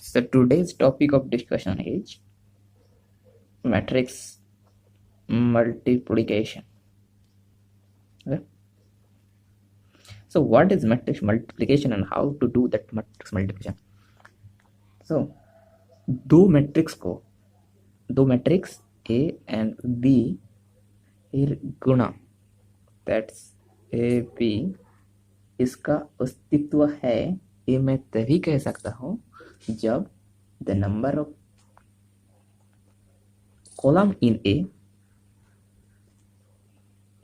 So today's topic of discussion is matrix multiplication. Okay. So what is matrix multiplication and how to do that matrix multiplication? So दो matrix A and B फिर गुणा that's A B इसका अस्तित्व है, ये मैं तभी कह सकता हूँ जब the number of column in A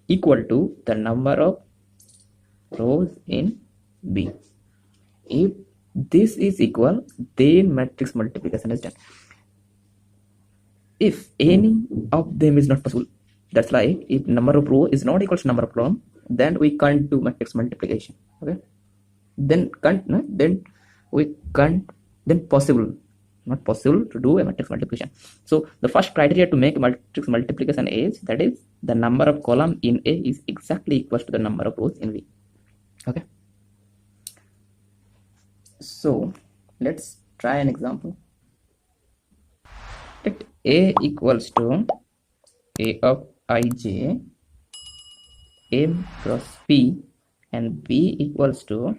equal to the number of rows in B. If this is equal, then matrix multiplication is done. If any of them is not possible, that's like if number of row is not equal to number of column, then we can't do matrix multiplication. Okay, then can't, no? Then we can't, then possible, not possible to do a matrix multiplication. So the first criteria to make matrix multiplication is that is the number of column in A is exactly equal to the number of rows in B. Okay, so let's try an example. Let A equals to A of ij m cross p and B equals to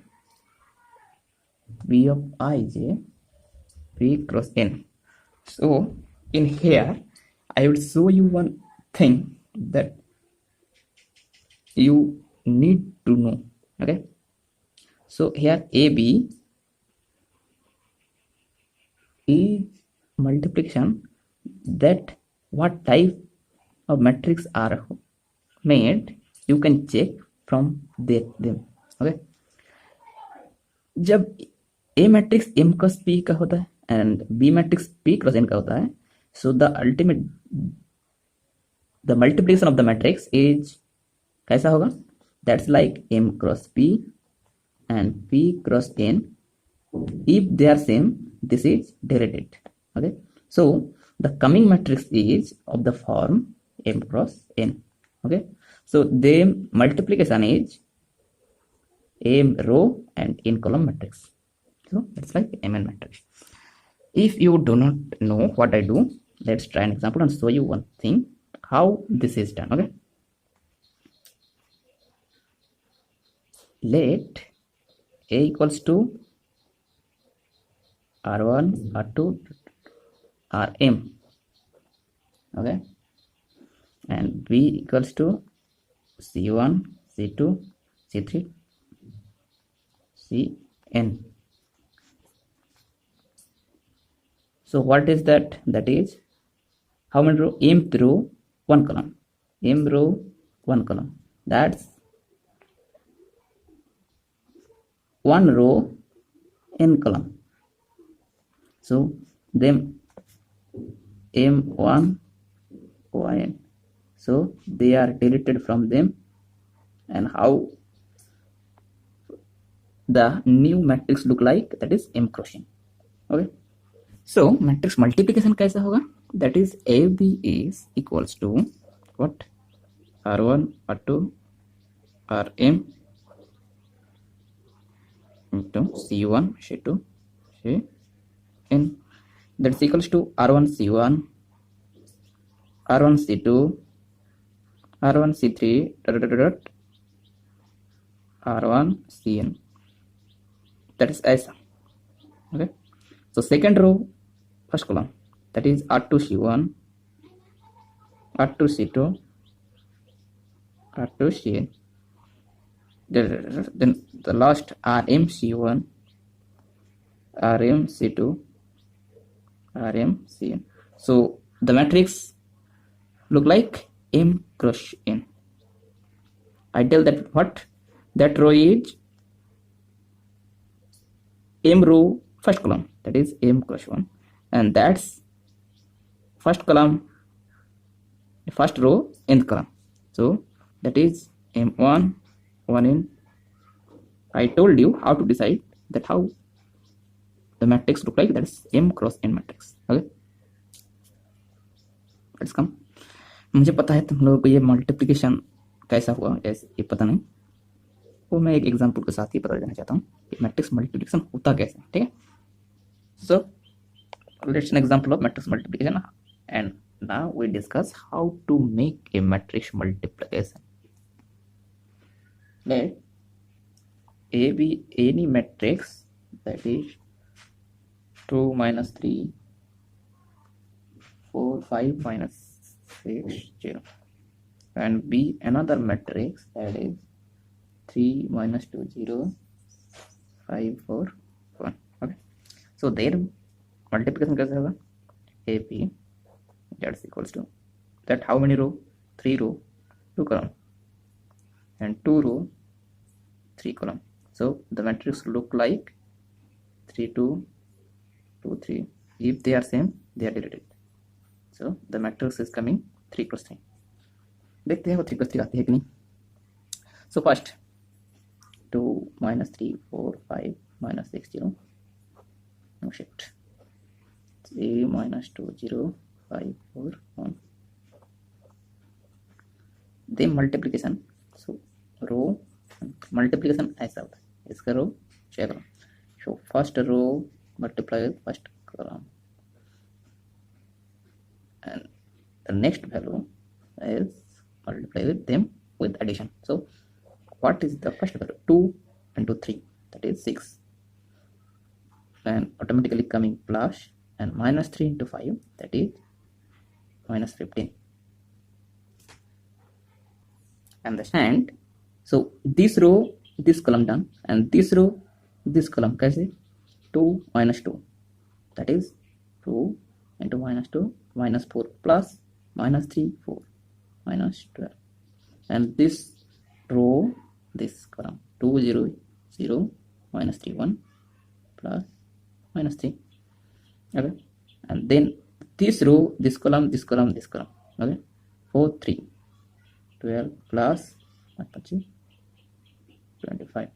B of ij p cross n. So in here I will show you one thing that you need to know. Okay, so here AB is multiplication, that what type of matrix are made you can check from them. Okay, जब A matrix M cross P का होता है and B matrix P cross N का होता है, so the multiplication of the matrix is कैसा होगा, that's like M cross P and P cross N. If they are same, this is derivative. Okay, so the coming matrix is of the form M cross N. Okay, so the multiplication is M row and N column matrix. So it's like Mn matrix. If you do not know what I do, let's try an example and show you one thing how this is done. Okay, let A equals to R1, R2, Rm. Okay, and B equals to C1, C2, C3, Cn. So what is that? That is how many row? Mth row, one column. M row, one column. That's one row, n column. So them M1, Yn. So they are deleted from them, and how the new matrix look like, that is M cross N. Okay, so matrix multiplication कैसा होगा, that is AB is equals to what, R1, R2, Rm into C1, C2, Cn. That's equals to R1 C1, R1 C2, R1 C3, R1 Cn. That is S. Okay, so second row, first column, that is R2 C1, R2 C2, R2 Cn. Then the last Rm C1, Rm C2, Rm Cn. So the matrix look like M cross N. I tell that what, that row is M row first column, that is M cross 1, and that's first column, first row, nth column. So that is M1, 1n. I told you how to decide that how the matrix look like, that is M cross N matrix. Okay, let's come. मुझे पता है तुम लोगों को ये multiplication कैसा हुआ ऐसे ये पता नहीं, वो मैं एक एग्जांपल के साथ ही बता देना चाहता हूँ कि मैट्रिक्स मल्टीप्लिकेशन होता कैसे. ठीक है, सो let's an example of matrix multiplication, and now we discuss how to make a matrix multiplication. Let A be any matrix that is 2 minus 3 4 5 minus 6 0, and B another matrix that is 3 minus 2 0 5 4 1. Okay, so their multiplication कैसे होगा? AP that's equals to that how many row? 3 row 2 column, and 2 row 3 column. So the matrix look like 3 2 2 3. If they are same, they are deleted. So the matrix is coming 3 plus 3. देखते हैं वो 3 plus 3 आती है कि नहीं. So first 2 minus 3 4 5 minus 6 0. No shift. 3 minus 2 0 5 4 1. Then multiplication. So row multiplication ऐसा होता है. इसका रो चेक करो. So first row multiply with first column, and the next value is multiply with them with addition. So what is the first value? 2 into 3, that is 6, and automatically coming plus, and minus 3 into 5, that is minus 15. Understand? So this row this column done, and this row this column कैसे? 2 minus 2, that is 2 into minus 2 minus 4 plus minus 3 4 minus 12, and this row this column 2 0 0 minus 3 1 plus minus 3. Okay, and then this row this column this column this column. Okay, 4 3 12 plus 25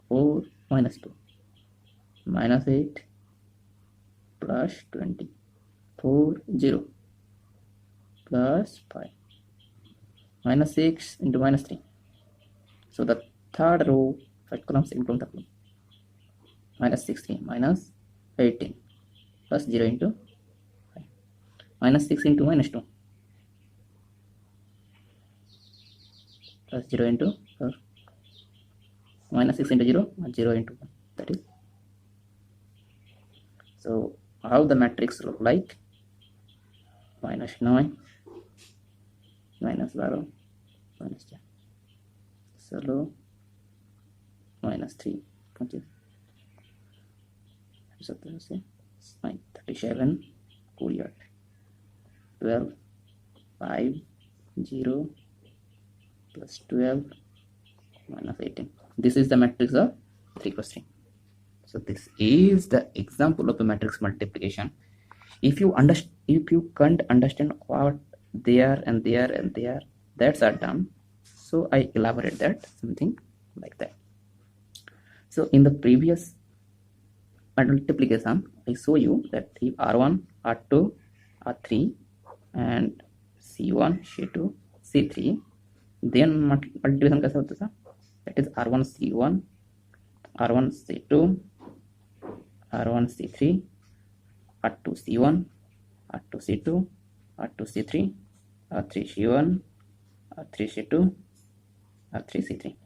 4 minus 2 minus 8 plus 20 4 0 plus 5 minus 6 into minus 3. So the third row first column second column third column minus 16 minus 18 plus 0 into 5 minus 6 into minus 2 plus 0 into 4 minus 6 into 0 0 into 1, that is. So how the matrix look like? Minus 9 minus 12 minus 10 solo minus 3 20 so 37 48 12 5 0 plus 12 minus 18. This is the matrix of 3 plus 3. So this is the example of a matrix multiplication. If you can't understand what there and there and there, that's are done. So I elaborate that something like that. So in the previous multiplication, I show you that if R1, R2, R3 and C1, C2, C3, then multiplication कैसा होता था? That is R1 C1, R1 C2, R1 C3, R2 C1, R2 C2, R2 C3, R3 C1, R3 C2, R3 C3.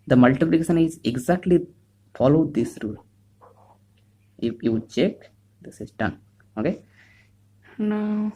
The multiplication is exactly follow this rule. If you check, this is done. Okay. Now